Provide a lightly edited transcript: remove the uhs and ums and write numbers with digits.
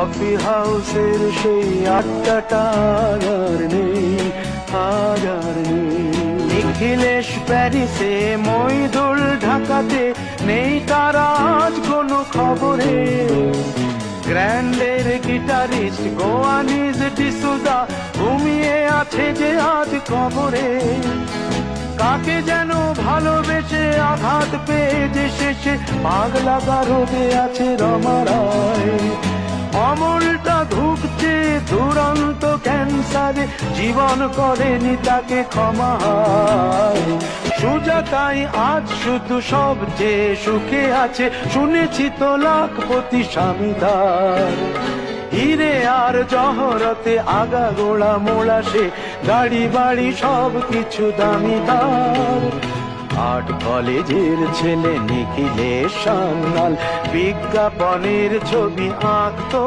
Coffee হাউসের সেই আড্ডাটা আর নেই, আর নেই। নিখিলেশ প্যারিসে, মইদুল ঢাকাতে, নেই তারা আজ কোনো খবরে। গ্র্যান্ডের গিটারিস্ট গোয়ানিজ ডিসুজা ঘুমিয়ে আছে যে আজ কবরে। কাকে যেন ভালোবেসে আঘাত পেয়ে যে শেষে পাগলা গারদে আছে রমা রায়। অমলটা ধুকছে দুরন্ত ক্যান্সারে, জীবন করেনি তাকে ক্ষমা। সুজাতাই আজ শুধু সবচেয়ে সুখে আছে, শুনেছি তো লাখপতি স্বামীদার। হিরে আর জহরতে আগা গোড়া মোড়া সে, গাড়ি বাড়ি সব কিছু দামি তার। আর্ট কলেজের ছেলে নিখিলেশ সান্যাল বিজ্ঞাপনের ছবি আঁকতো।